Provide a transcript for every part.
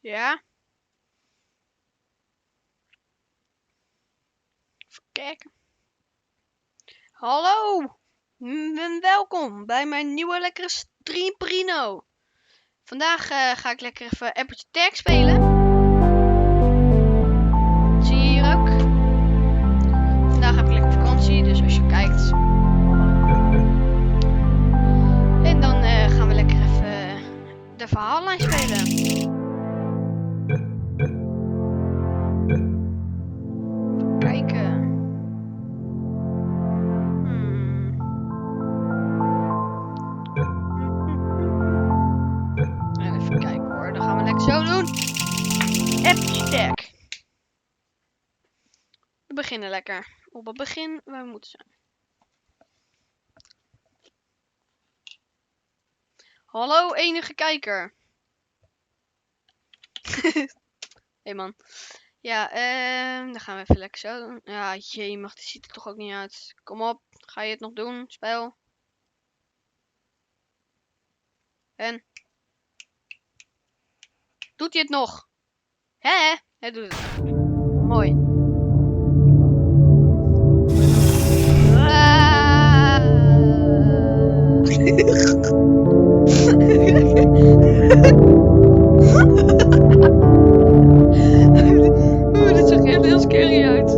Ja. Even kijken. Hallo. Welkom bij mijn nieuwe lekkere stream Prino. Vandaag ga ik lekker even apertepe spelen. Zie je hier ook. Vandaag heb ik lekker vakantie, dus als je kijkt. En dan gaan we lekker even de verhaallijn spelen. Kijken. Even kijken hoor, dan gaan we lekker zo doen. Apertepe. We beginnen lekker. Op het begin waar we moeten zijn. Hallo enige kijker. Hey man. Ja, dan gaan we even lekker zo doen. Ja, jemig, die ziet er toch ook niet uit. Kom op, ga je het nog doen, spel? En? Doet hij het nog? Hè? Hij doet het. Mooi. Dit zag echt heel scary uit.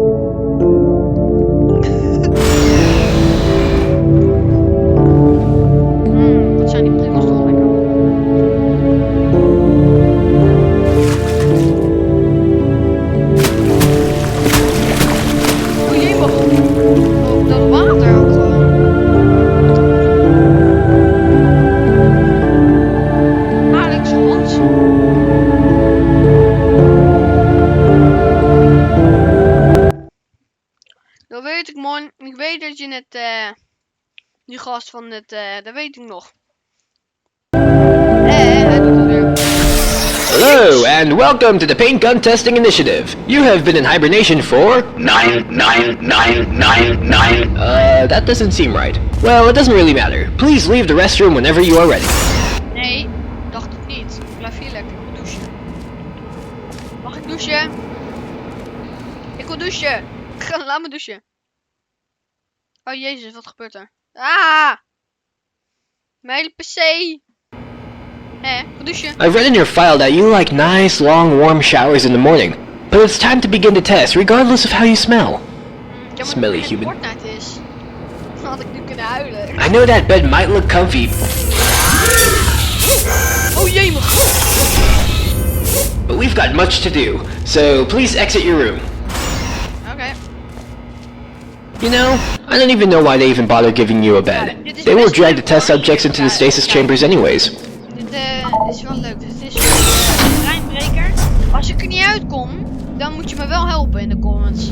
Wat zijn die prikkels toch lekker. Oh jee, mag. Oh, dat water ook gewoon. Alex Hans. Dat weet ik man. Ik weet dat je net die gast van het, dat weet ik nog. Hij doet het weer. Hello, and welcome to the Paint Gun Testing Initiative. You have been in hibernation for 9. That doesn't seem right. Well, it doesn't really matter. Please leave the restroom whenever you are ready. Nee, dacht het niet. Ik blijf hier lekker. Ik wil douchen. Mag ik douchen? Ik wil douchen. Laat me douchen. Oh jezus, wat gebeurt er? Ah! Mijn hele PC. Ik wil douchen. I've read in your file that you like nice, long, warm showers in the morning. But it's time to begin the test, regardless of how you smell. Smelly human. Fortnite is. Dan had ik nu kunnen huilen. I know that bed might look comfy, Oh jee, mijn god. but we've got much to do, so please exit your room. Oké. You know, I don't even know why they even bother giving you a bed. They will drag the test subjects into the stasis chambers anyways. Dit is wel leuk. Dit is een breinbreker. Als ik er niet uitkom, dan moet je me wel helpen in de comments.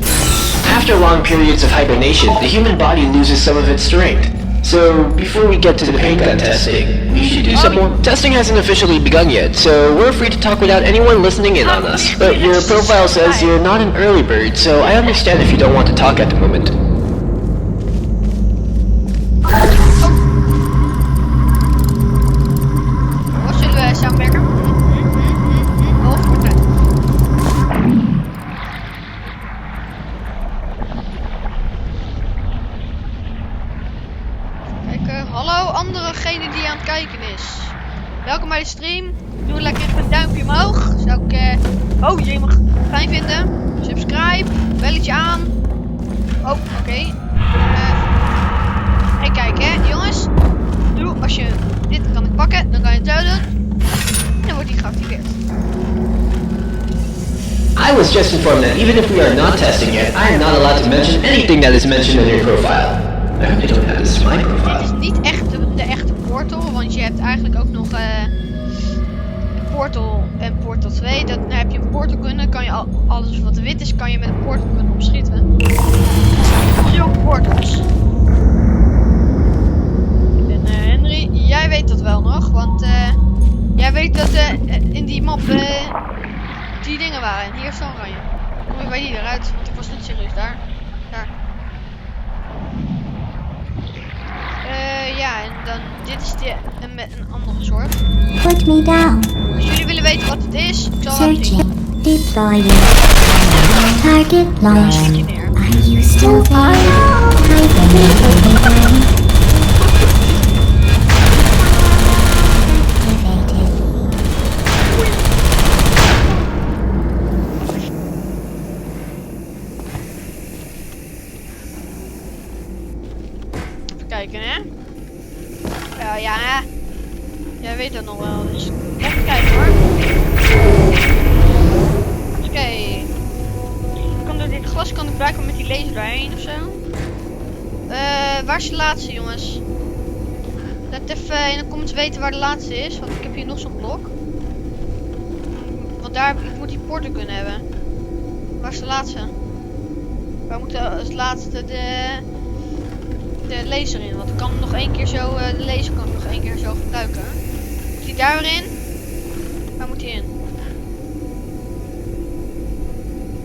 After long periods of hibernation, the human body loses some of its strength. So, before we get to the paint gun testing, we should do some more. Testing hasn't officially begun yet, so we're free to talk without anyone listening in on us. But your profile says you're not an early bird, so I understand if you don't want to talk at the moment. Wat zullen we samenwerken? Oh, Fortnite. Kijken. Hallo, anderegene die aan het kijken is. Welkom bij de stream. Doe lekker even een duimpje omhoog. Zou ik, oh jee, mag fijn vinden. Subscribe, belletje aan. Oh, oké. En kijk hè, jongens. Doe, als je dit kan ik pakken, dan kan je het zo doen. En dan wordt die geactiveerd. I was just informed that even if we are not testing yet, I am not allowed to mention anything that is mentioned in your profile. I hope you don't have this in my Dit profile. is niet echt de echte portal, want je hebt eigenlijk ook nog portal en portal 2. Dan heb je een portal gun, kan je alles wat wit is, kan je met een portal gun opschieten. Zulke portals. En Henry, jij weet dat wel nog, want jij weet dat in die map die dingen waren. En hier is de oranje. Kom je bij die eruit, want ik was niet serieus daar. Daar. Ja, en dan dit is met een andere soort. Put me down. Als jullie willen weten wat het is, ik zal Sir saw you. Target lost. Are you still there? I believe activated. Even kijken, hè? Ja, hè? Jij weet dat nog wel, dus even kijken hoor. Oké. Kan door dit glas kan ik blijkbaar met die laser doorheen ofzo. Waar is de laatste, jongens? Laat even in de comments weten waar de laatste is, want ik heb hier nog zo'n blok. Want daar ik moet die porter kunnen hebben. Waar is de laatste? Waar moet als laatste de laser in? Want ik kan hem nog één keer zo, de laser kan ik nog één keer zo gebruiken. Moet die daar weer in? Waar moet die in?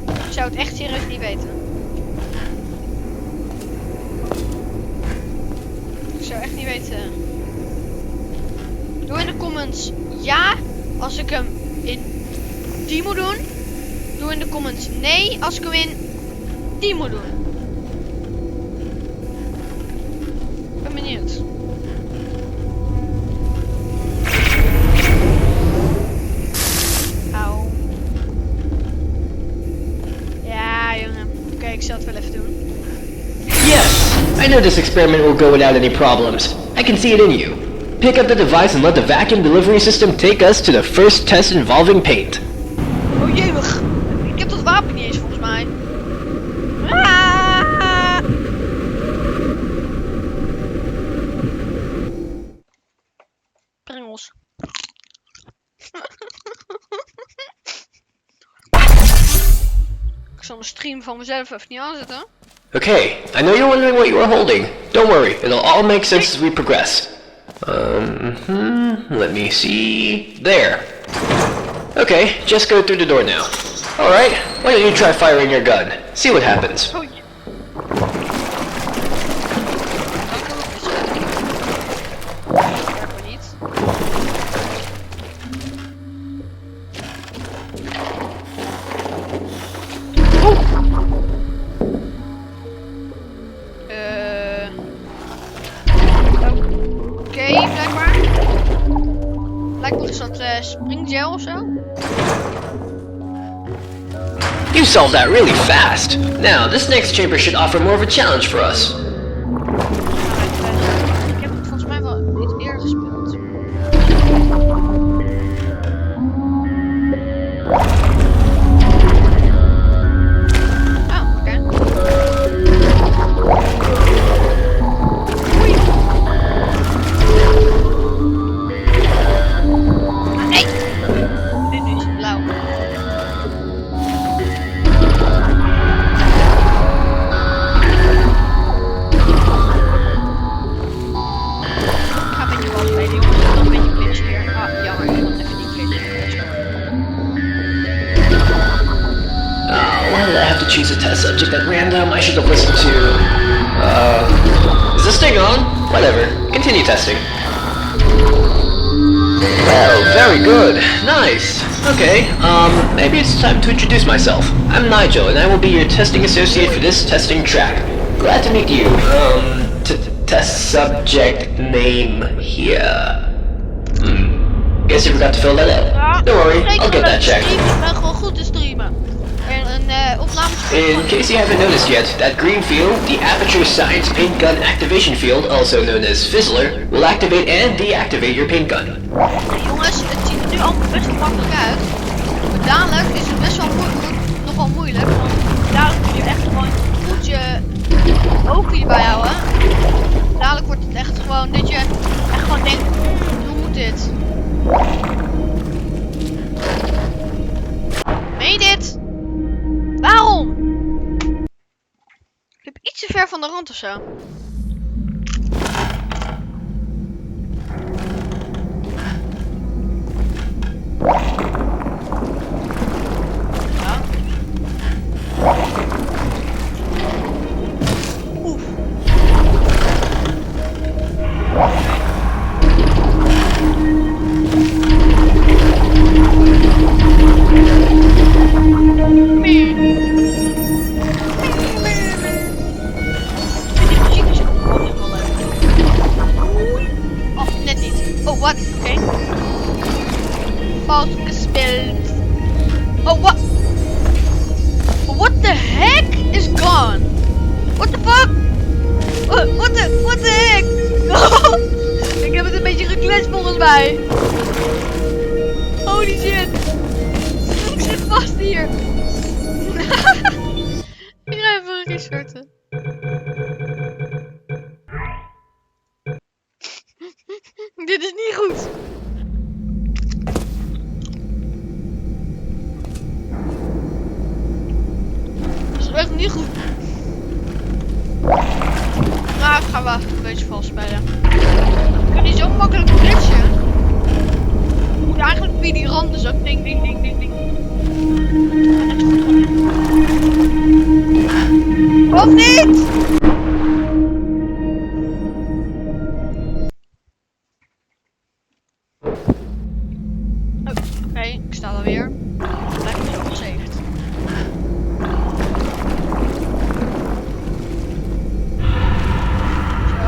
Ik zou het echt serieus niet weten. Ik zou echt niet weten. Doe in de comments ja als ik hem in die moet doen. Doe in de comments nee als ik hem in die moet doen. Ik ben benieuwd. Auw. Ja, jongen. Oké, ik zal het wel even doen. Yes! I know this experiment will go without any problems. I can see it in you. Pick up the device and let the vacuum delivery system take us to the first test involving paint. Oh jemig. Ik heb dat wapen niet eens volgens mij. Ah! Pringels. Ik zal mijn stream van mezelf even niet aanzetten. Okay, I know you're wondering what you are holding. Don't worry, it'll all make sense as we progress. Let me see. There. Okay, just go through the door now. Alright, why don't you try firing your gun? See what happens. Oh, ja. Blijkbaar niet. Oké, blijkbaar. Blijkbaar is dat springgel of zo. You solved that really fast. Now, this next chamber should offer more of a challenge for us. Ik heb het volgens mij wel iets eerder gespeeld. Oh, oké. Oei. Ah, nee! Dit is blauw. Choose a test subject at random. I should have listened to... Is this thing on? Whatever. Continue testing. Well, very good. Nice. Okay, maybe it's time to introduce myself. I'm Nigel, and I will be your testing associate for this testing track. Glad to meet you. Test subject name here. Guess you forgot to fill that out. Don't worry, I'll get that checked. Ik ben gewoon goed te streamen. In case you haven't noticed yet, that green field, the Aperture Science Paint Gun Activation Field, also known as Fizzler, will activate and deactivate your paint gun. Jongens, het ziet er nu al best wel makkelijk uit. Maar dadelijk is het best wel nogal moeilijk. Want dadelijk moet je echt gewoon goed je ogen erbij houden. Dadelijk wordt het echt gewoon dat je echt gewoon denkt, hoe moet dit? Meen je dit? Waarom? Ik heb iets te ver van de rand ofzo. Ja. Oef. vals gespeeld. Oh, what? What the heck is gone? What the fuck? What the heck? Ik heb het een beetje gekletst volgens mij. Holy shit. Ik zit vast hier. Ik ga even restarten. Dit is niet goed. Dat is echt niet goed. Nou, ik ga wel even een beetje vals spelen. Ik kan niet zo makkelijk glitchen. Ik moet eigenlijk via die randen zo ding ding ding ding ding. Of niet? Oké, ik sta alweer. Blijf ik zo gezegd. Zo.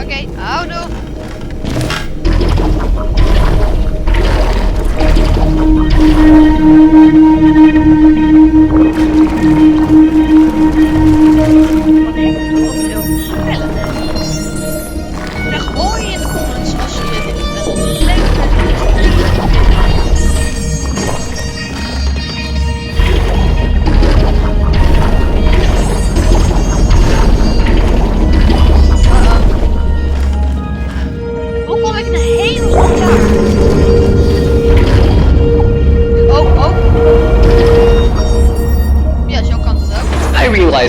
Oké, houdoe.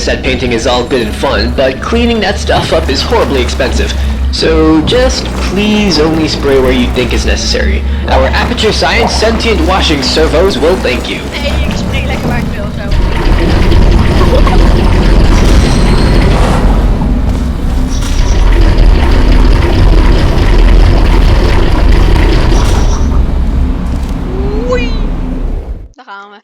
That painting is all good and fun, but cleaning that stuff up is horribly expensive. So just please only spray where you think is necessary. Our Aperture Science sentient washing servos will thank you. Nee, ik spray lekker waar ik wil zo. Oei. Daar gaan we.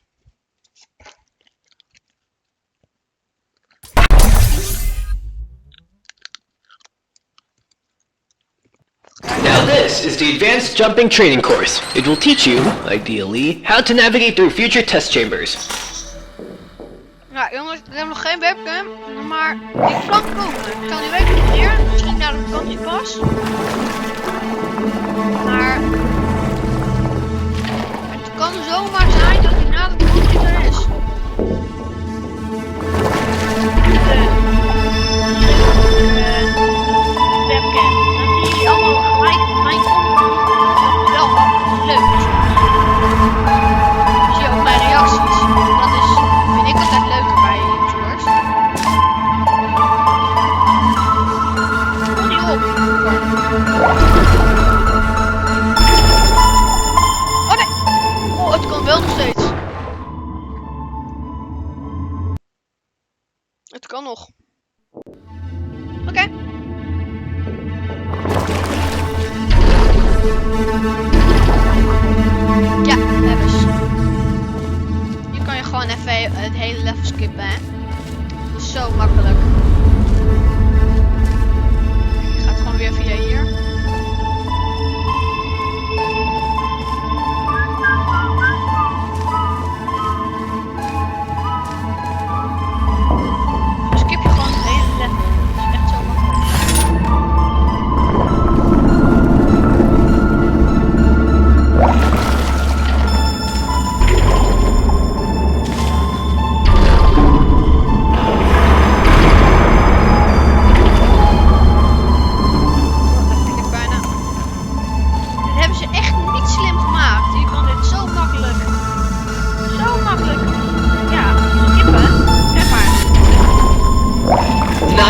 Now this is the Advanced Jumping Training Course. It will teach you, ideally, how to navigate through future test chambers. Ja, jongens, ik heb nog geen webcam, maar die plank komen. Ik kan die webcam hier, misschien naar de vakantie pas. Maar het kan zomaar zijn dat hij na de vakantie er is. Webcam. Dan zie je allemaal gelijk mijn kop. Dat is wel leuk. Dan zie je ook mijn reacties. Dat is, vind ik altijd leuker bij YouTubers. Kom niet op. Oh nee. Oh, het kan wel nog steeds. Het kan nog. Oké. Ja, hebben ze. Hier kan je gewoon even het hele level skippen, hè. Dat is zo makkelijk. Je gaat gewoon weer via hier. Dan skip je gewoon het hele level. Dat is echt zo makkelijk.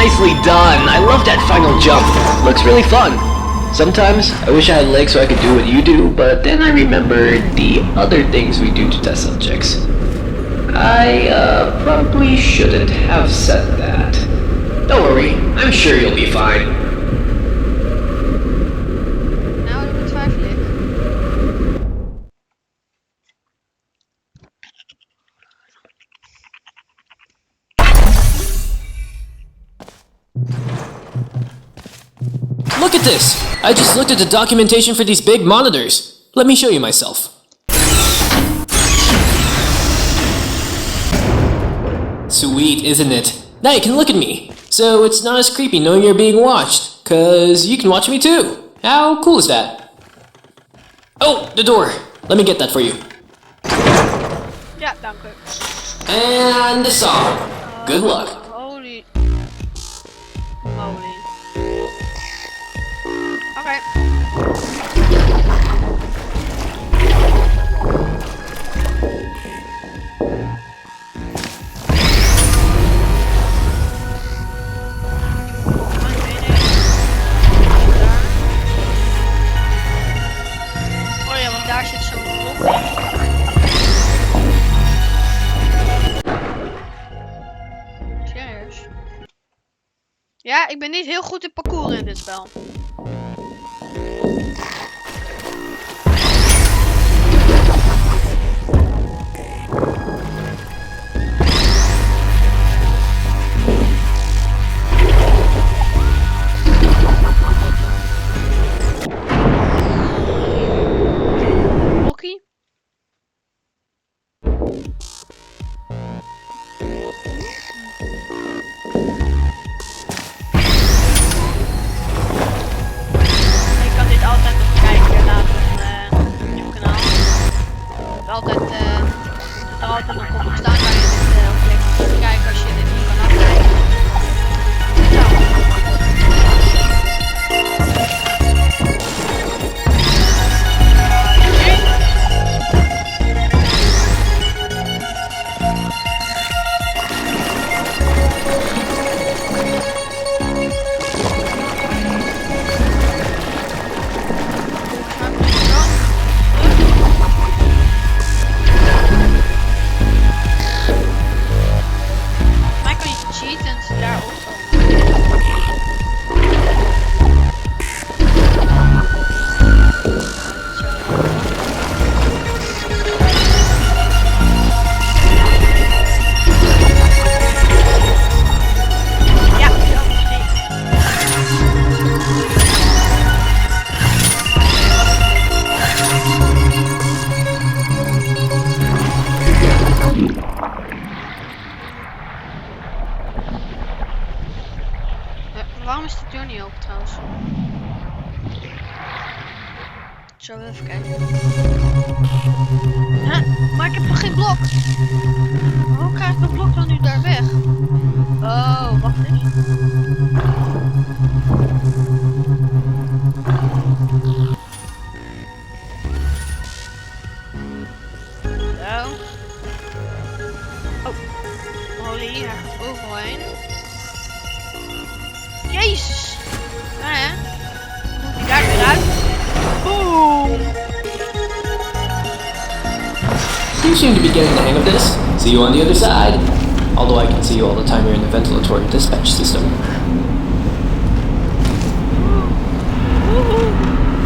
Nicely done! I love that final jump. Looks really fun. Sometimes I wish I had legs so I could do what you do, but then I remembered the other things we do to test subjects. I probably shouldn't have said that. Don't worry, I'm sure you'll be fine. Nou, dat betwijfel ik. Look at this! I just looked at the documentation for these big monitors. Let me show you myself. Sweet, isn't it? Now you can look at me. So it's not as creepy knowing you're being watched. 'Cause you can watch me too. How cool is that? Oh, the door. Let me get that for you. Ja, dank u. And the song. Good luck. Holy. Holy. Oké. Oh ja, want daar zit zo'n blok in. Serieus? Ja, ik ben niet heel goed in parcours in dit spel. Blokkie. Ik kan dit altijd nog kijken later op mijn YouTube kanaal. Altijd, moet het er altijd nog op staan, kan je dit op lekker kijken als je dit niet kan afkijken. Maar kan je cheaten en ze daar ook ja, dat is niet. Waarom is de deur niet open trouwens? Zo, even kijken. Huh? Maar ik heb nog geen blok. Hoe krijg ik dat blok dan nu daar weg? Oh, wacht eens. Zo. Oh. Holy, hij gaat overal heen. Jezus! Nou ja. Moet hij daar weer uit? Boom! You seem to be getting the hang of this. See you on the other side. Although I can see you all the time you're in the ventilatory dispatch system.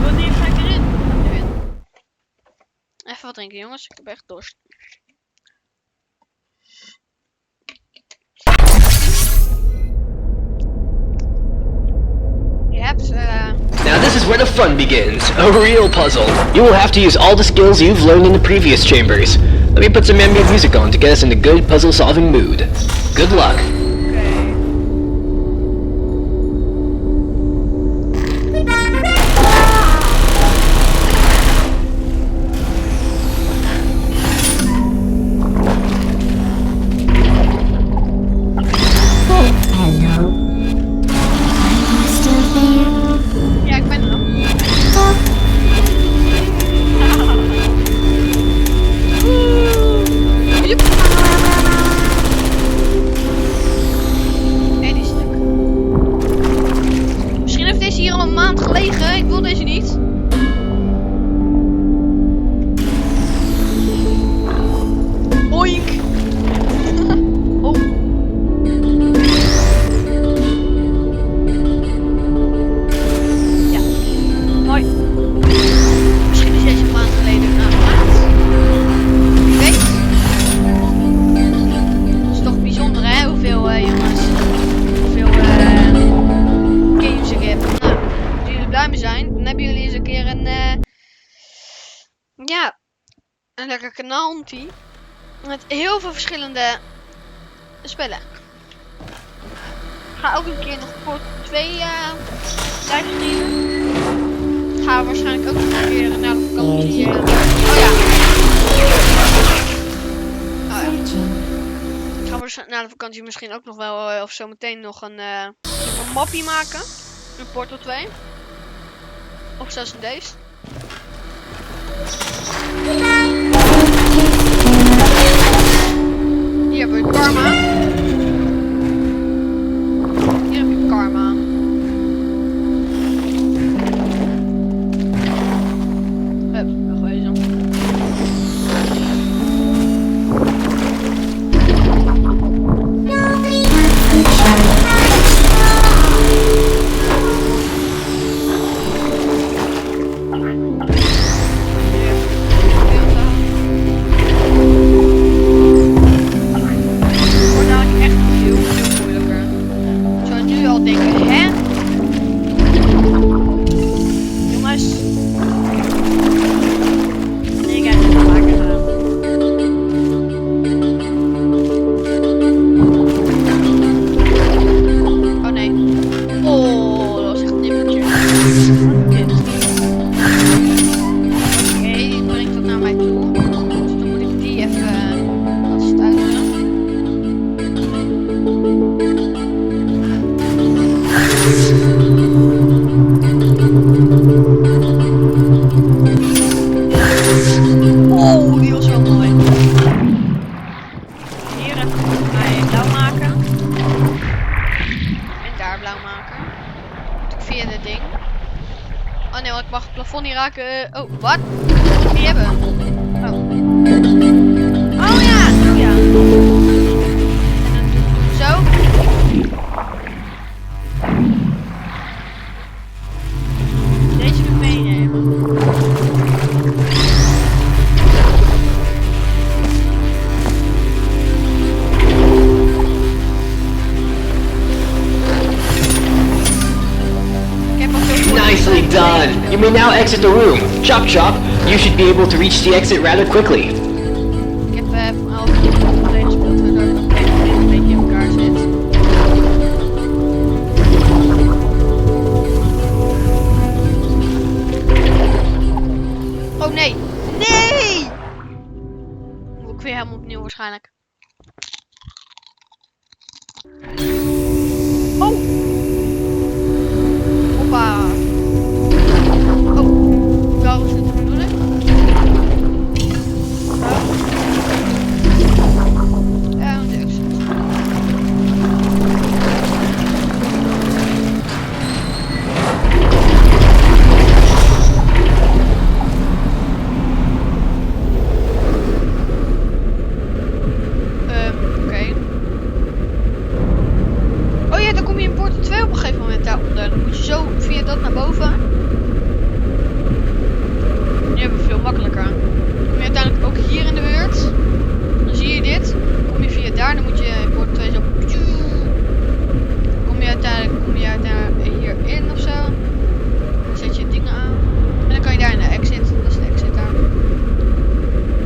Wanneer ga ik erin? Even wat drinken jongens, ik heb echt dorst. Je hebt Now this is where the fun begins. A real puzzle. You will have to use all the skills you've learned in the previous chambers. Let me put some ambient music on to get us in a good puzzle solving mood. Good luck. Hello. Are you still there? ja, ik ben er nog. Joep. Ja, een lekker kanaaltie. Met heel veel verschillende spellen. Ik ga ook een keer nog voor 2 livestreamen. Gaan we waarschijnlijk ook nog een keer na de vakantie. Oh ja. Ik ga na de vakantie misschien ook nog wel of zometeen nog een mappie maken. Een Portal 2. Of zelfs een deze. Hier heb je karma. Hier heb je karma. Hup, wegwezen. Oh, wat? Die hebben. Oh. Oh ja, zo ja. En dan zo. Deze moet meenemen. Nicely done! You may now exit the room. Chop chop, you should be able to reach the exit rather quickly. Ik heb al alleen gespeeld waardoor ik op een beetje in elkaar zit. Oh nee! Nee! Moet ik weer helemaal opnieuw waarschijnlijk. Oh! Hoppa! Oh, wel is het de bedoeling? Ja, de exit. Oké. Oh ja, dan kom je in Portal 2 op een gegeven moment daaronder. Dan moet je zo via dat naar boven. Nu hebben we veel makkelijker. Dan kom je uiteindelijk ook hier in de buurt. Dan zie je dit. Dan kom je via daar. Dan moet je in Portal 2 zo. Kom je uiteindelijk hierin of zo. Dan zet je dingen aan. En dan kan je daar in de exit. Dat is de exit daar.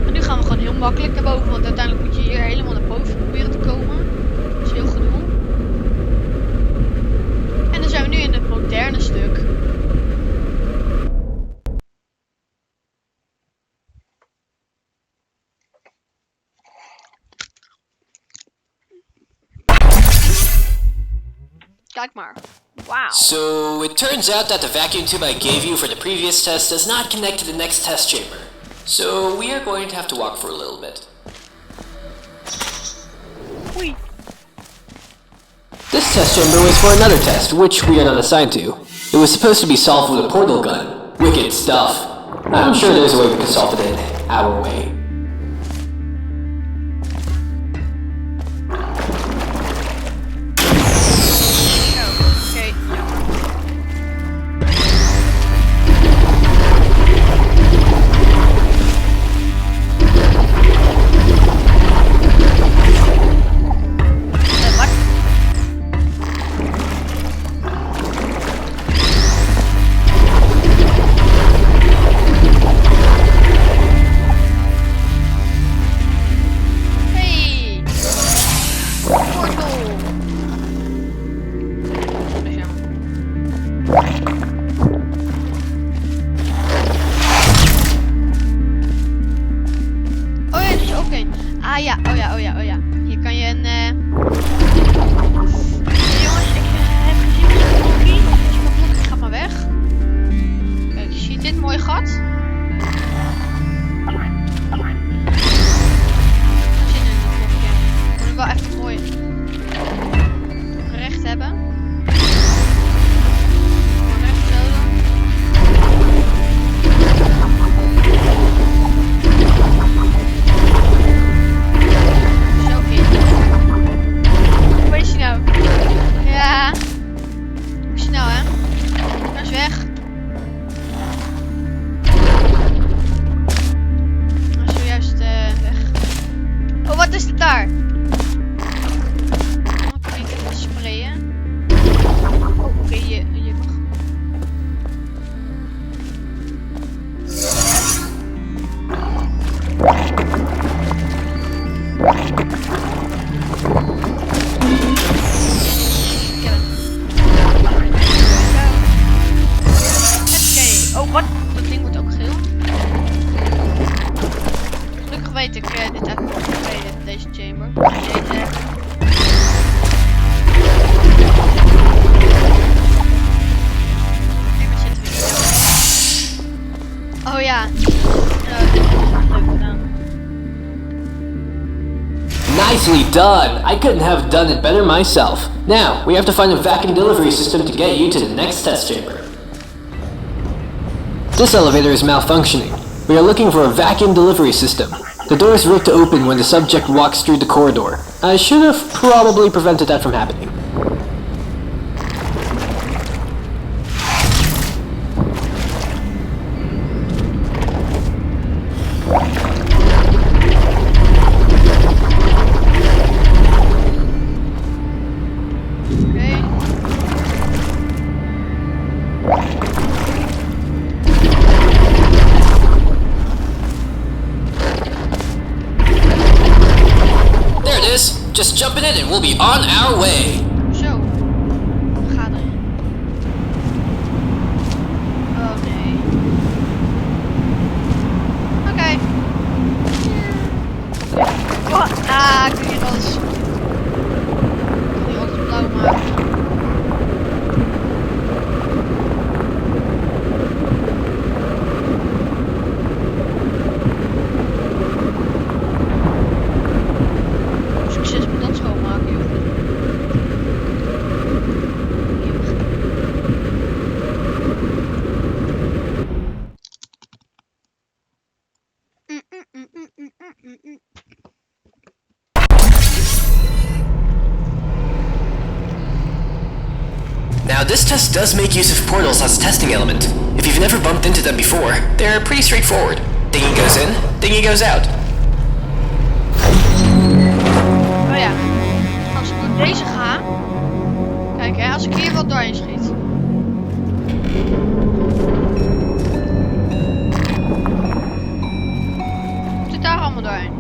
En nu gaan we gewoon heel makkelijk naar boven. Want uiteindelijk moet je hier helemaal naar boven proberen te komen. Dat is heel gedoe. En dan zijn we nu in het moderne stuk. Kijk maar. Wow. So, it turns out that the vacuum tube I gave you for the previous test does not connect to the next test chamber. So, we are going to have to walk for a little bit. Oei. This test chamber was for another test, which we are not assigned to. It was supposed to be solved with a portal gun. Wicked stuff. I'm sure there's a way we can solve it in our way. weet ik dit echt wel vervelend, deze chamber. Deze. Oh ja. Dit is leuk gedaan. Nicely done! I couldn't have done it better myself. Now, we have to find a vacuum delivery system to get you to the next test chamber. This elevator is malfunctioning. We are looking for a vacuum delivery system. The door is rigged to open when the subject walks through the corridor. I should have probably prevented that from happening. Just jump in it and we'll be on our way. Zo. Ga erin. Oh nee. Oké. Oh, ik wil hier alles. Ik wil hier alles blauw maken. Now this test does make use of portals as a testing element. If you've never bumped into them before, they're pretty straightforward. Thingy goes in, thingy goes out. Oh ja, als ik door deze ga... Kijk hè, als ik hier wat doorheen schiet. Komt dit daar allemaal doorheen?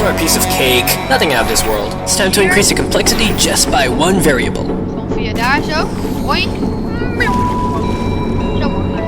Are a piece of cake, nothing out of this world. It's time to increase the complexity just by one variable. Gewoon via daar zo. Boink. Zo makkelijk.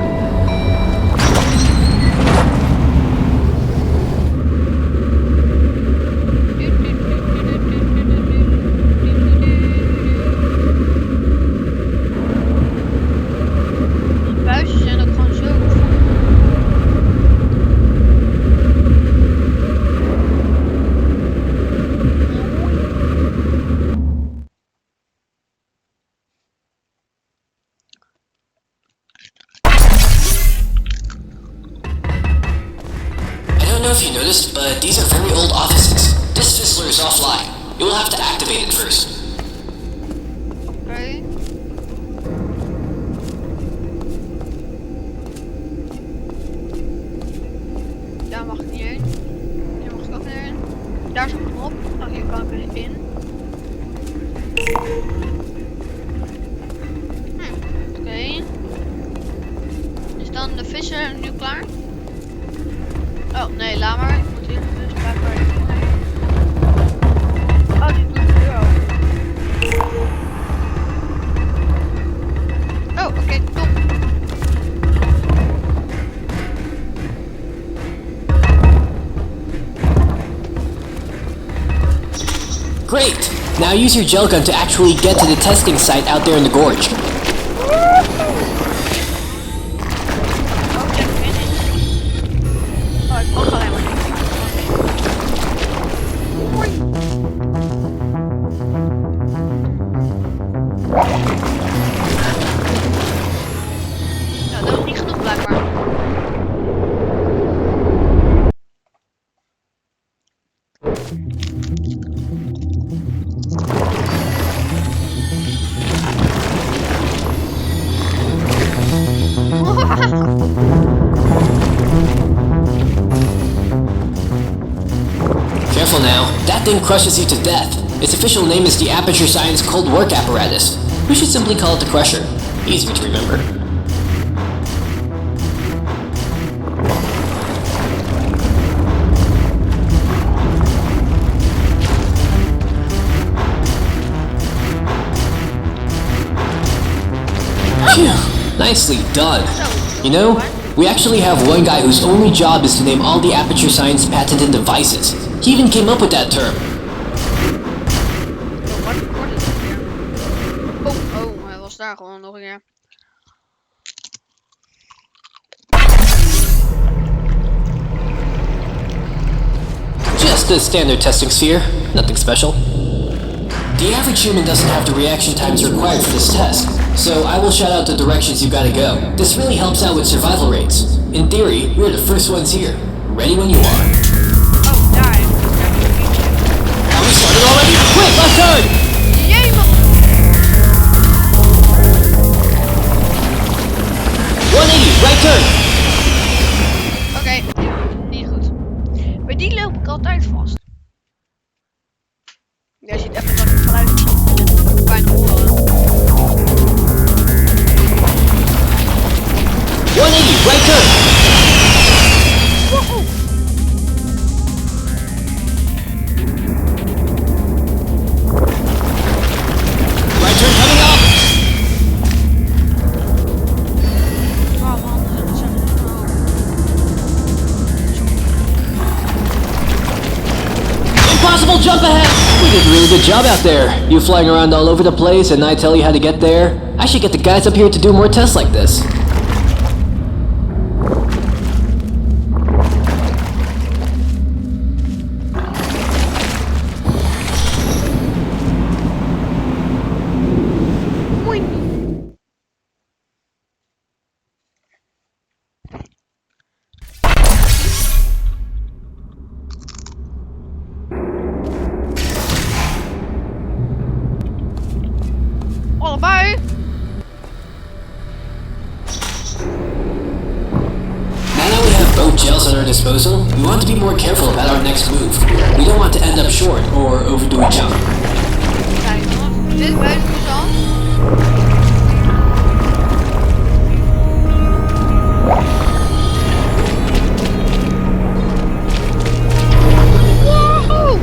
noticed, but these are very old offices. This fizzler is offline. You will have to activate it first. Oké. Daar mag ik niet heen. Hier mag ik ook niet heen. Daar is een knop. Nou, hier kan ik weer in. Oké. Is dan de visser nu klaar? Oh, nee, laat maar. Ik moet hier dus blijkbaar in. Oh, die doet de deur open. Oh, oké, top. Great! Now use your gel gun to actually get to the testing site out there in the gorge. Oh, ik mag alleen maar niet. Nou, dat was niet genoeg blijkbaar. Careful now, that thing crushes you to death. Its official name is the Aperture Science Cold Work Apparatus. We should simply call it the Crusher. Easier to remember. Phew, nicely done. You know, we actually have one guy whose only job is to name all the Aperture Science patented devices. He even came up with that term. Wat wordt het hier? Oh, hij was daar gewoon nog een keer. Just a standard testing sphere, nothing special. The average human doesn't have the reaction times required for this test, so I will shout out the directions you gotta go. This really helps out with survival rates. In theory, we're the first ones here. Ready when you are. Oh, daar. Are we started already? Quick, left turn! Jee, man. 180, right turn! Oké, niet goed. Bij die loop ik altijd vast. Jij ziet even wat het geluid is. Bijna horen. 180, right turn! Woehoe. Right turn coming up! Oh man, dat is een... Impossible jump ahead! We did a really good job out there. You flying around all over the place and I tell you how to get there? I should get the guys up here to do more tests like this. Allebei? Now that we have both gels at our disposal, we want to be more careful about our next move. We don't want to end up short or overdo a jump. Kijk, dit weet ik dus al. Woehoe!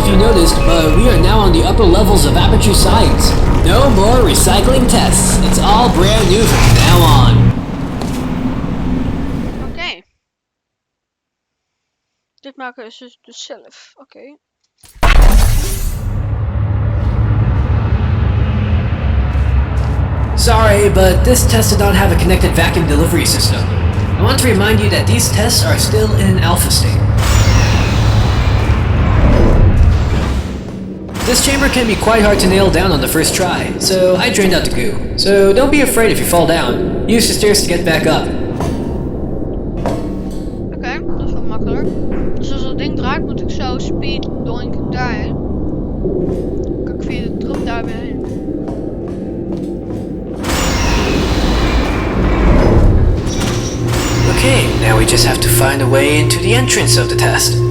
if you noticed, but we are now on the upper levels of Aperture Science. No more recycling tests. It's all brand new from now on. Oké. Dit maken ze dus zelf. Oké. Sorry, but this test did not have a connected vacuum delivery system. I want to remind you that these tests are still in an alpha state. This chamber can be quite hard to nail down on the first try, so I drained out the goo. So don't be afraid if you fall down. Use the stairs to get back up. Oké, dat is wel makkelijk. Dus als dat ding draait, moet ik zo speed doink daarheen. Dan kan ik via de trap daar weer heen. Okay, now we just have to find a way into the entrance of the test.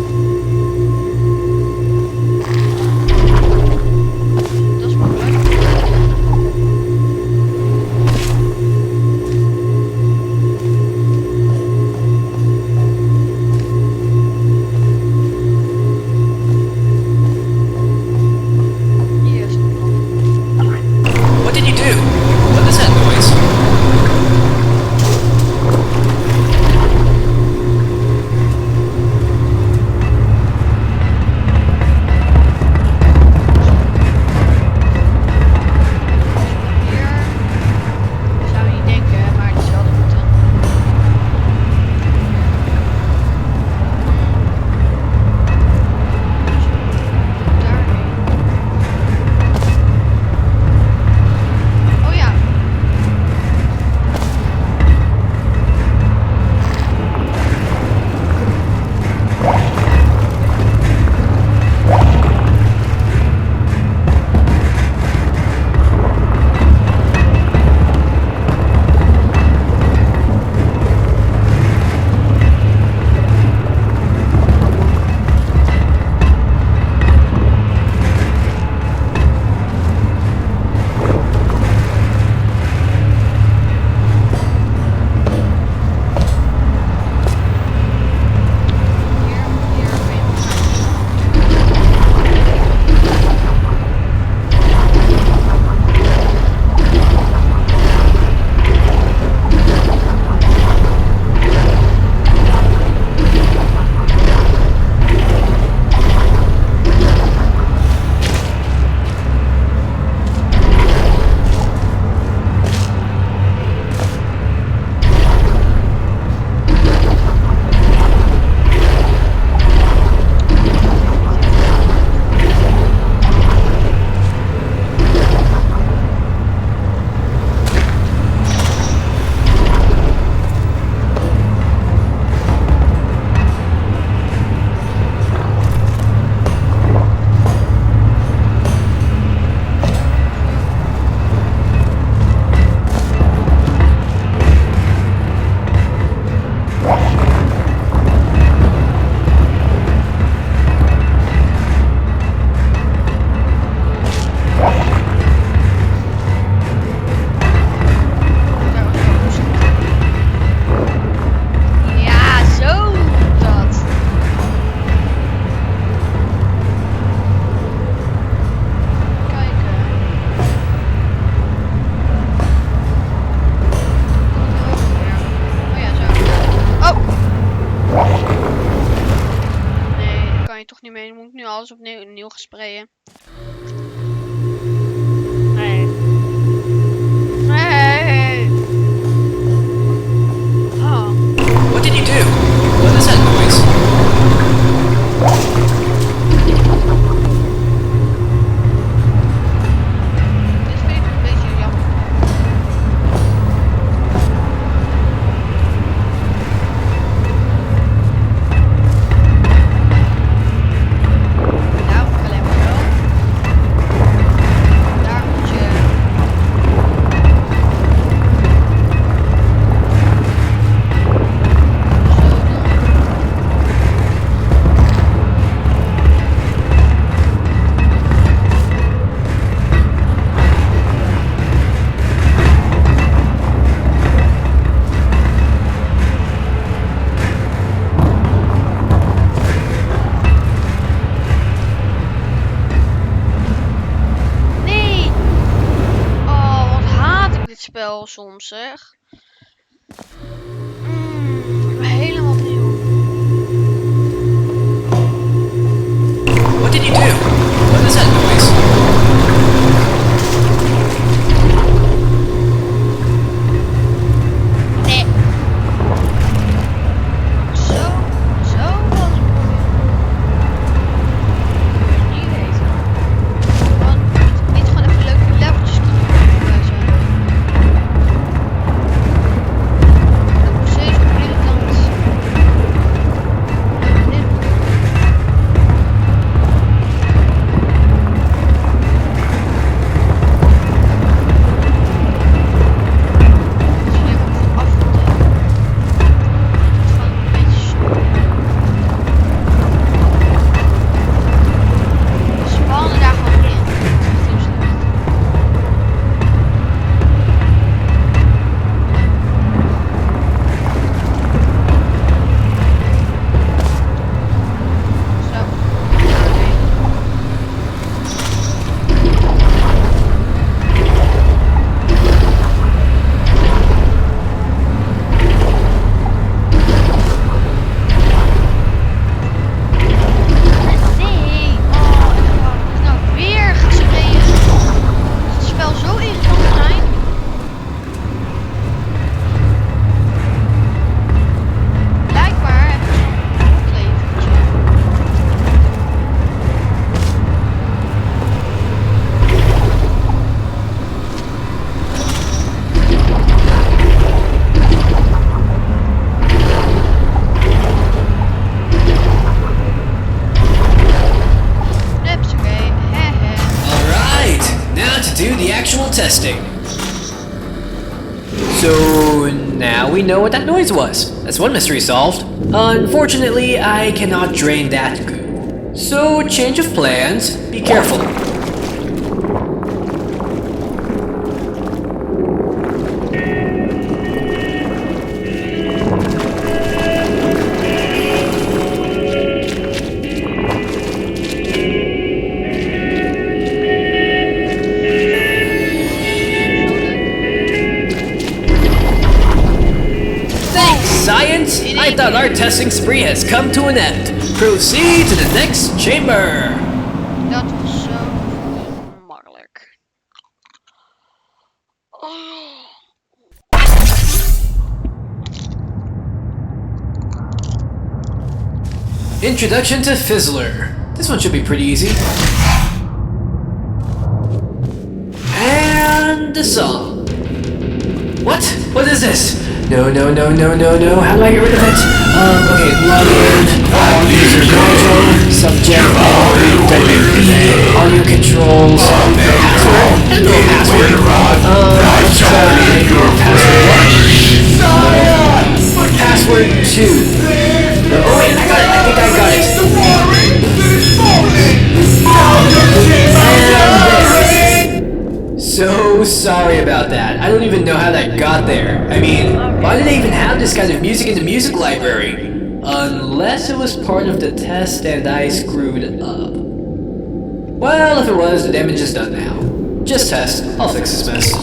Dat is makkelijk. Hier is de knop. What did you do? What is that noise? Hier zou je niet denken, maar het is wel de route. Daarheen. Oh ja. Hier ben je Ja, zo dat. Kijken. Oh ja, zo. Oh! Nee, dat kan je toch niet mee. Dan moet ik nu alles opnieuw gaan sprayen. Nee. Nee. Oh. What did you do? What is that noise? Dit vind ik een beetje jammer. Nou, alleen maar zo. wel soms, zeg. Helemaal opnieuw. What did you do? What is that noise? Nee. Zo was het. Niet weten. Want niet gewoon even leuke leveltjes kunnen doen. Zijn. Dat moet steeds op irritant. Dit. Testing. So now we know what that noise was. That's one mystery solved. Unfortunately, I cannot drain that goo. So change of plans. Be careful. Science, I thought our testing spree has come to an end. Proceed to the next chamber. Dat was zo makkelijk. Introduction to Fizzler. This one should be pretty easy. And the song. What? What is this? No, no, no, no, no, no. How do I get rid of it? Okay, login, user control, subject, audio controls, password. I don't know password. Password 2. Oh wait, I got it. I think I got it. So sorry about that. I don't even know how that got there. I mean, why did they even have this kind of music in the music library? Unless it was part of the test and I screwed up. Well, if it was, the damage is done now. Just test. I'll fix this mess.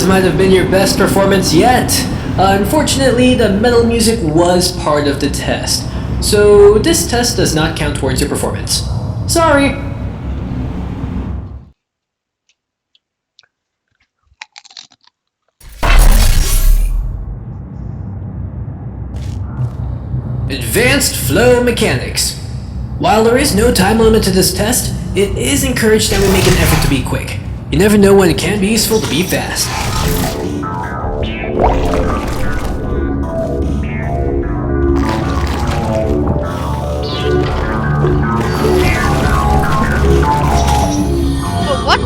This might have been your best performance yet. Unfortunately, the metal music was part of the test, so this test does not count towards your performance. Sorry. Advanced Flow Mechanics. While there is no time limit to this test, it is encouraged that we make an effort to be quick. You never know when it can be useful to be fast. Oh, what?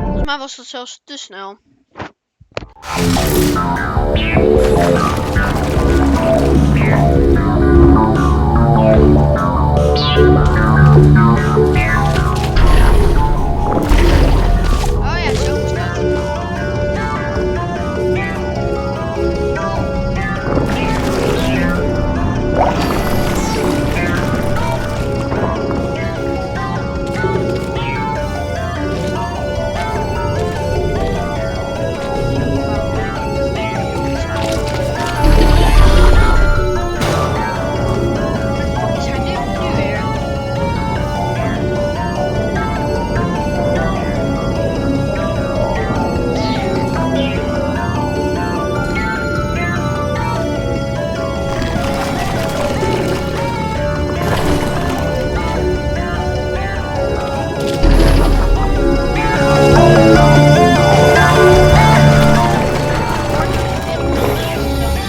Volgens mij was dat zelfs te snel. Oh ja, zo moest dat. Is hij nu weer?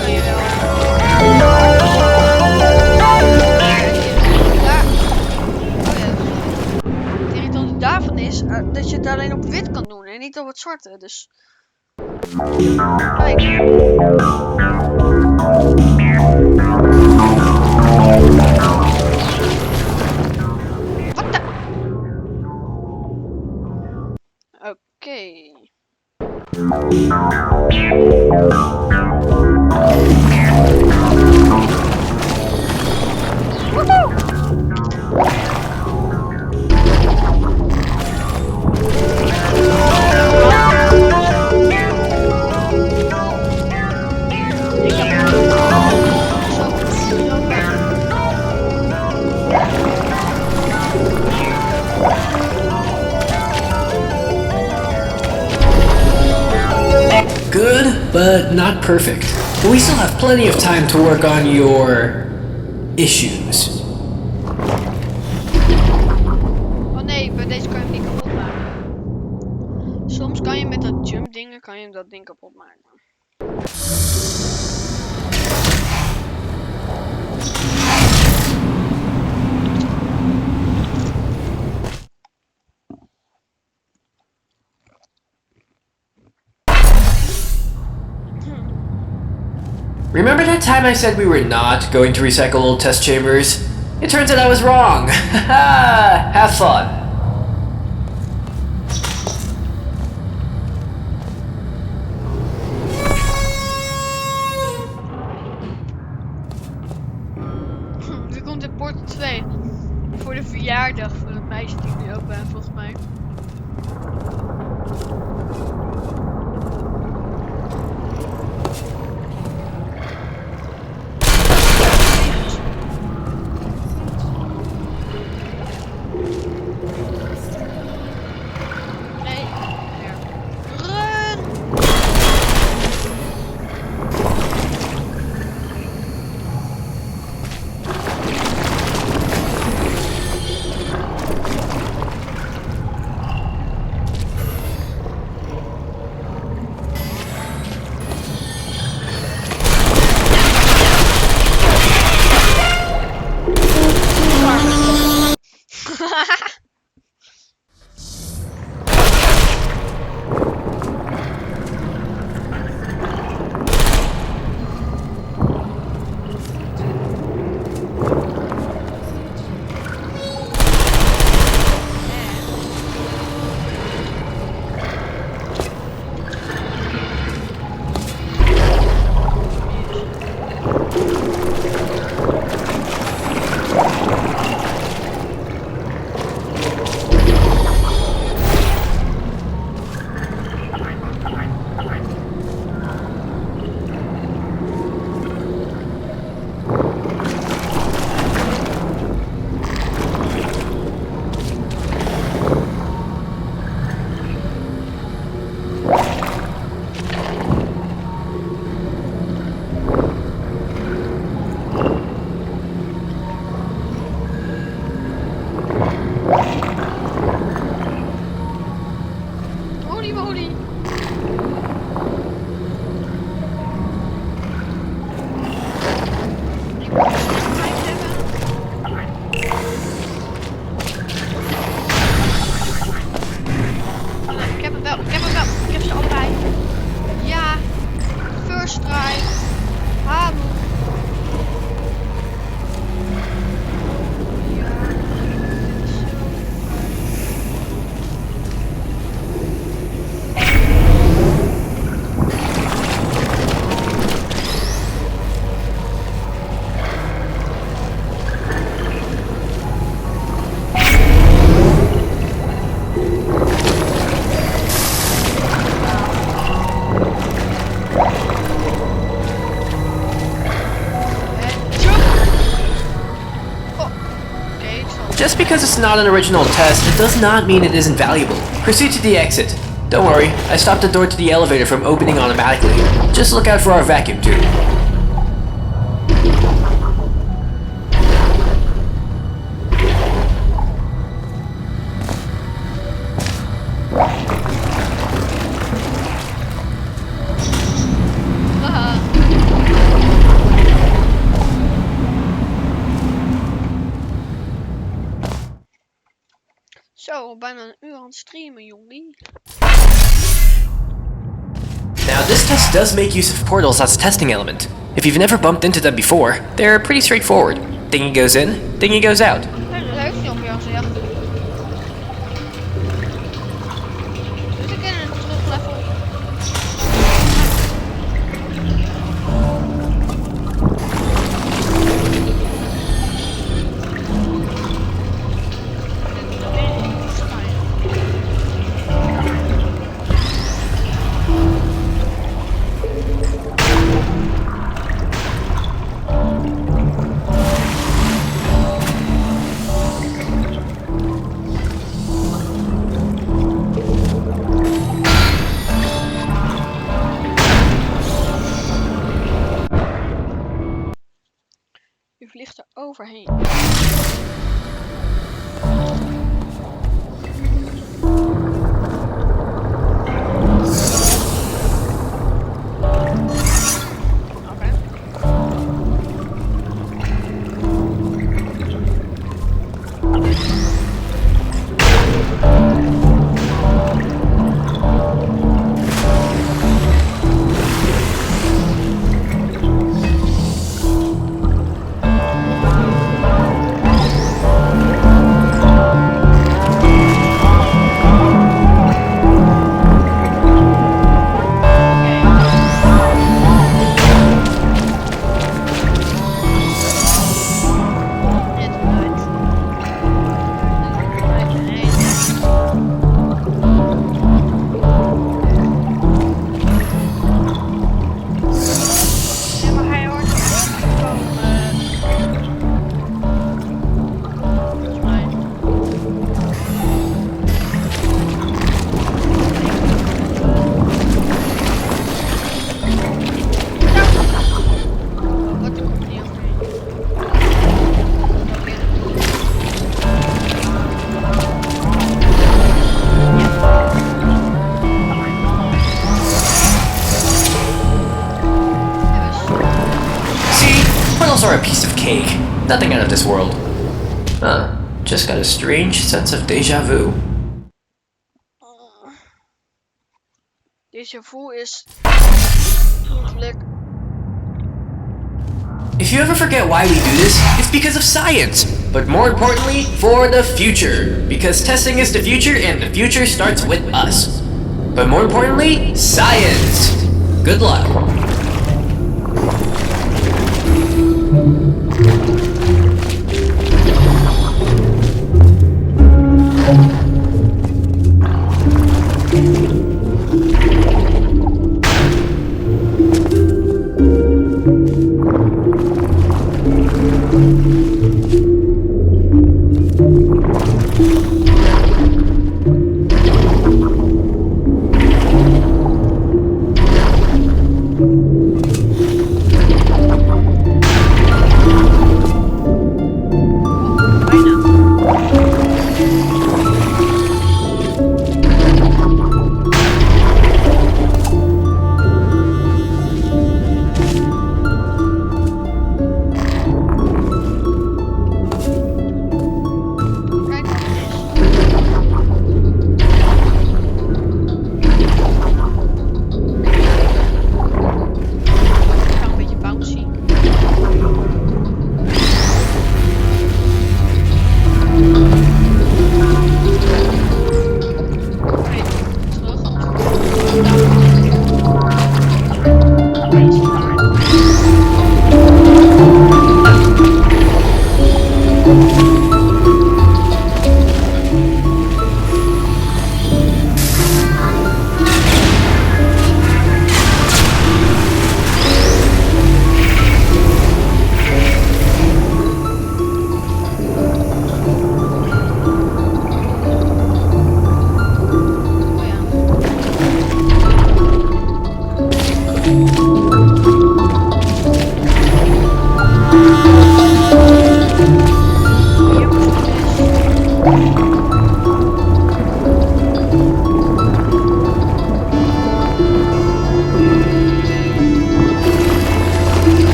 Kan je wel. Het irritante daarvan is dat je het alleen op wit kan doen en niet op het zwarte. Dus. Kijk. Wat de? Oké. Good, but not perfect. But we still have plenty of time to work on your issues. Oh nee, bij deze kan je hem niet kapot maken. Soms kan je met dat jump dingen kan je dat ding kapot maken. Remember that time I said we were not going to recycle old test chambers? It turns out I was wrong. Have fun. Er komt in Portal 2 voor de verjaardag van het meisje die ik nu ook ben, volgens mij. Nee, meer. Run! just because it's not an original test, it does not mean it isn't valuable. Proceed to the exit. Don't worry, I stopped the door to the elevator from opening automatically. Just look out for our vacuum tube. Zo, bijna een uur aan het streamen, jongen. Now, this test does make use of portals as a testing element. If you've never bumped into them before, they're pretty straightforward. Thingy goes in, thingy goes out. Nee, dat heeft hij ongeveer gezegd. Dus ik in een teruglevel. Je vliegt er overheen. Are a piece of cake. Nothing out of this world. Just got a strange sense of déjà vu. Déjà vu is eigenlijk. If you ever forget why we do this, it's because of science. But more importantly, for the future. Because testing is the future and the future starts with us. But more importantly, science. Good luck.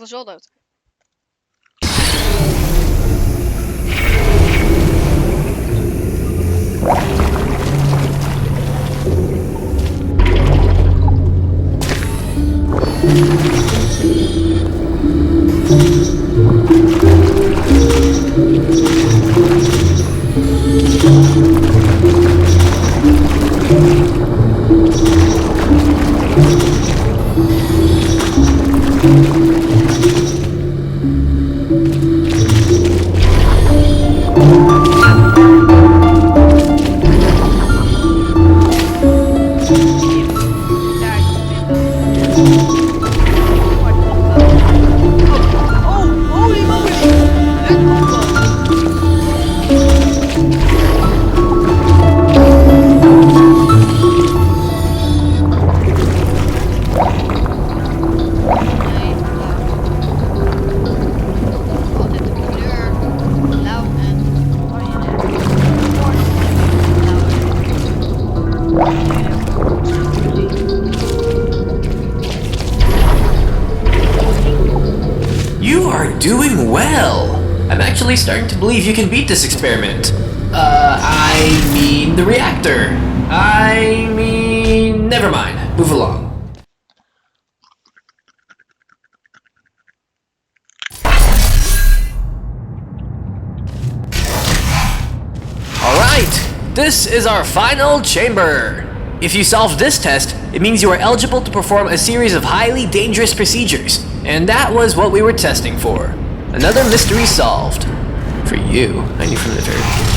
er zo uit. Doing well! I'm actually starting to believe you can beat this experiment. I mean the reactor. I mean... never mind. Move along. Alright! This is our final chamber! If you solve this test, it means you are eligible to perform a series of highly dangerous procedures. And that was what we were testing for. Another mystery solved. For you, I knew from the very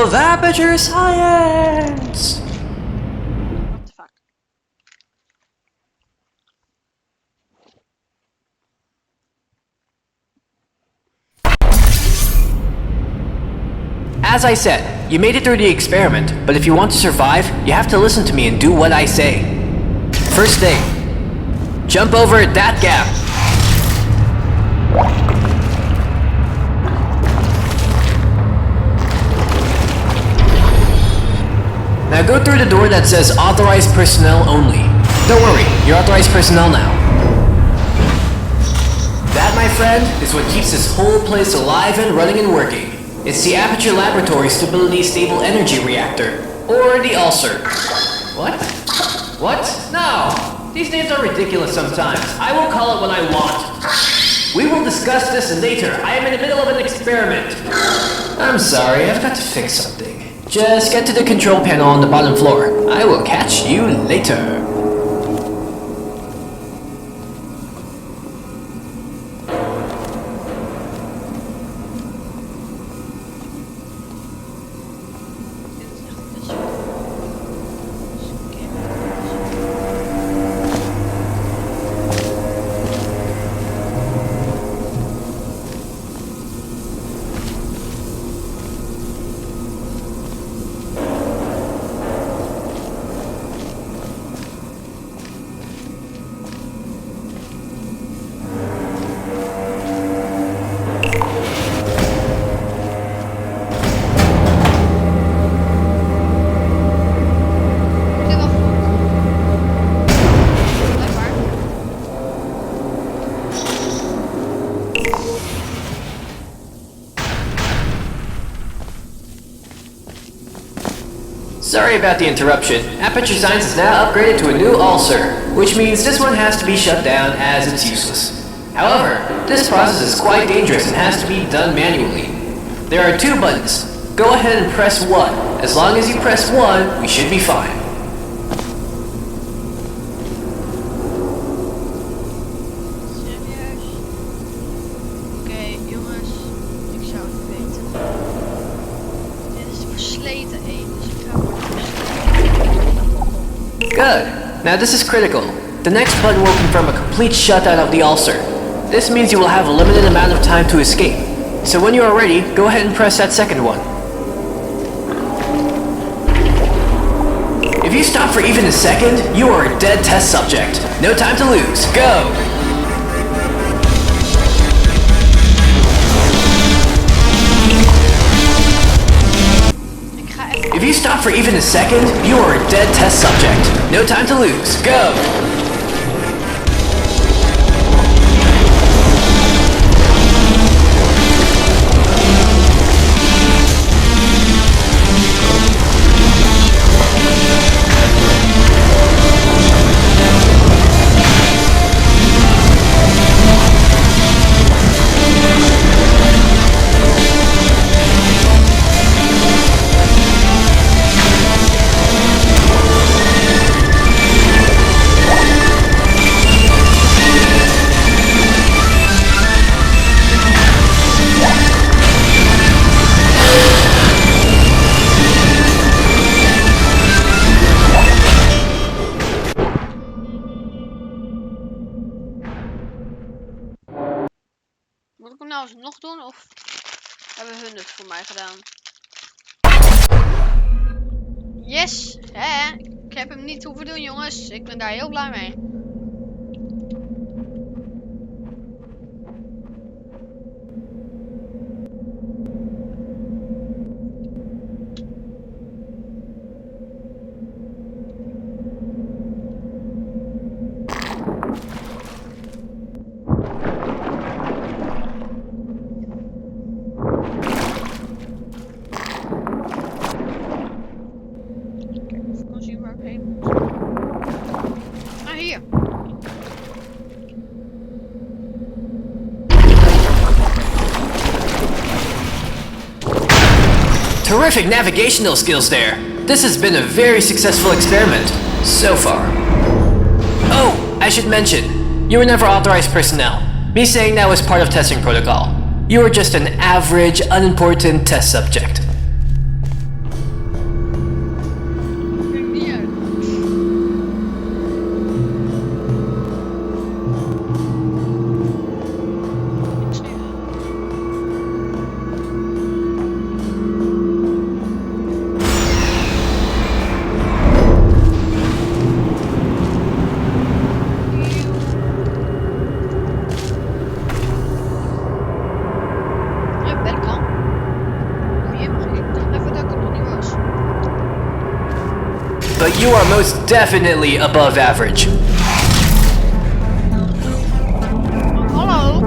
of aperture science! What the fuck? As I said, you made it through the experiment, but if you want to survive, you have to listen to me and do what I say. First thing, jump over that gap. Now go through the door that says authorized personnel only. Don't worry, you're authorized personnel now. That, my friend, is what keeps this whole place alive and running and working. It's the Aperture Laboratory Stability Stable Energy Reactor, or the ULSR. What? What? No! These names are ridiculous sometimes. I will call it what I want. We will discuss this later. I am in the middle of an experiment. I'm sorry, I've got to fix something. Just get to the control panel on the bottom floor. I will catch you later. Sorry about the interruption. Aperture Science is now upgraded to a new ULSR, which means this one has to be shut down as it's useless. However, this process is quite dangerous and has to be done manually. There are 2 buttons. Go ahead and press 1. As long as you press 1, we should be fine. Serieus? Oké, jongens. Ik zou het weten. Dit is versleten één, dus ik ga maar Good. Now this is critical. The next button will confirm a complete shutdown of the ULSR. This means you will have a limited amount of time to escape. So when you are ready, go ahead and press that second one. If you stop for even a second, you are a dead test subject. No time to lose. Go! If you stop for even a second, you are a dead test subject. No time to lose. Go! Moet ik hem nou alsnog doen of hebben hun het voor mij gedaan? Yes! Hè? Ik heb hem niet hoeven doen, jongens. Ik ben daar heel blij mee. Terrific navigational skills there. This has been a very successful experiment, so far. Oh, I should mention, you were never authorized personnel. Me saying that was part of testing protocol. You were just an average, unimportant test subject. but you are most definitely above average. Hallo?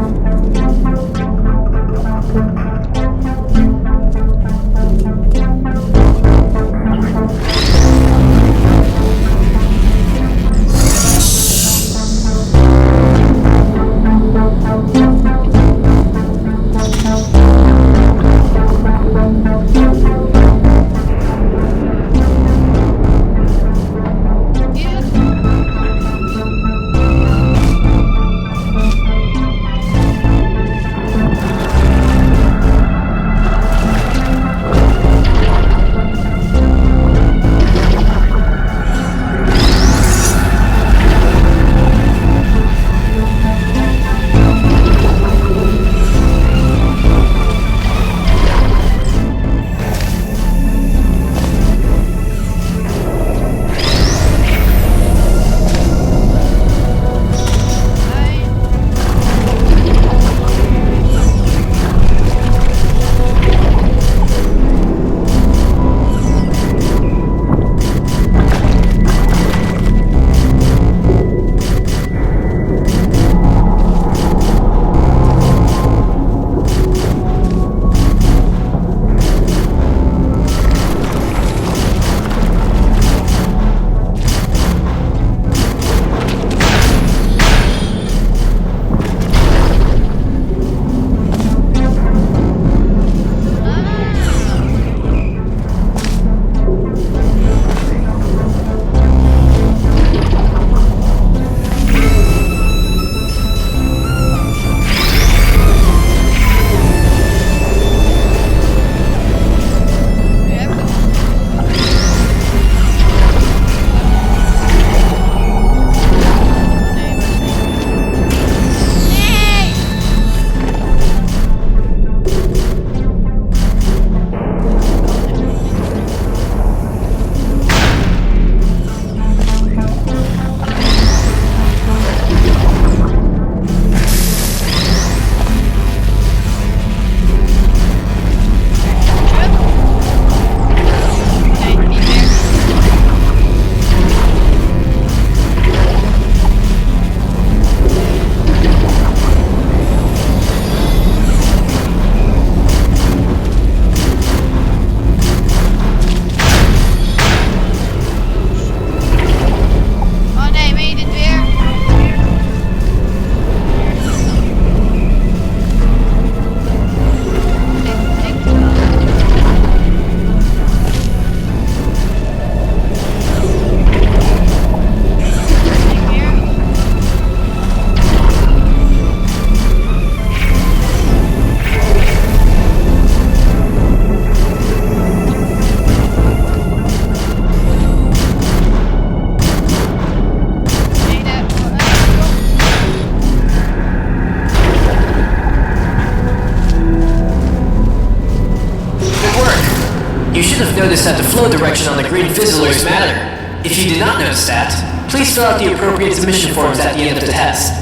You should have noticed that the flow direction on the green fizzlers matter. If you did not notice that, please fill out the appropriate submission forms at the end of the test.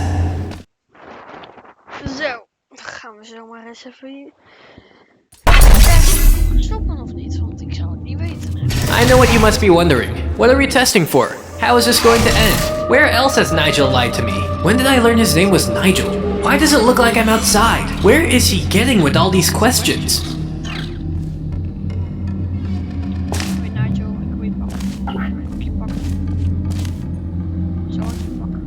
Zo, gaan we zomaar eens even hier. Ja, stoppen of niet? Want ik zou het niet weten. I know what you must be wondering. What are we testing for? How is this going to end? Where else has Nigel lied to me? When did I learn his name was Nigel? Why does it look like I'm outside? Where is he getting with all these questions? Ik weet Nigel, ik weet pakken. Ik je pakken. Zo ik je pakken.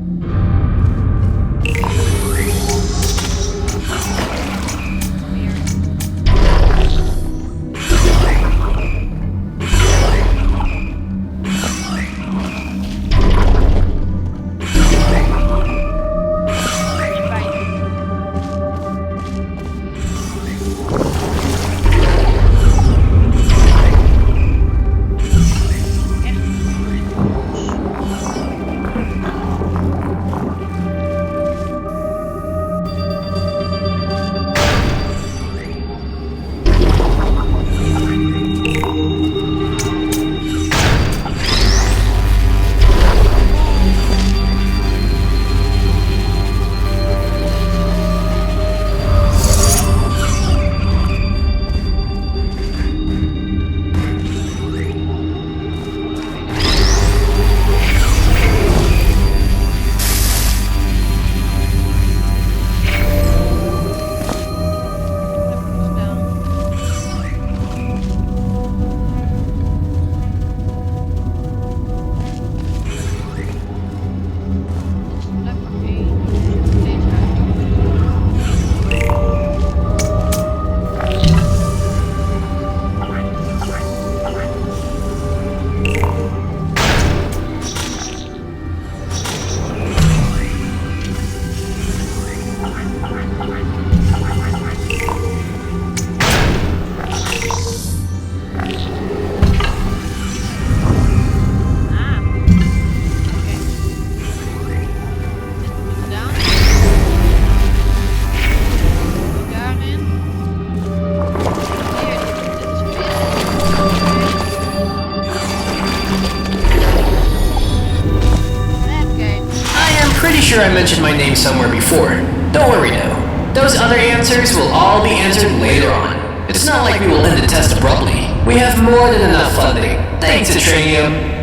sure I mentioned my name somewhere before. Don't worry though. Those other answers will all be answered later on. It's not like we will end the test abruptly. We have more than enough funding. Thanks, Atranium.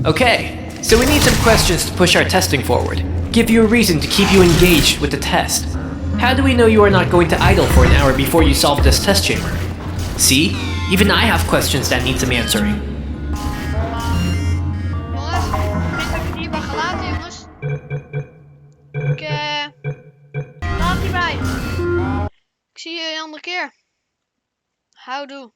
Okay, so we need some questions to push our testing forward. Give you a reason to keep you engaged with the test. How do we know you are not going to idle for an hour before you solve this test chamber? See? Even I have questions that need some answering. Jongens, ik denk dat ik het hierbij ga laten, jongens. Laat hierbij. Ik zie je een andere keer. Houdoe.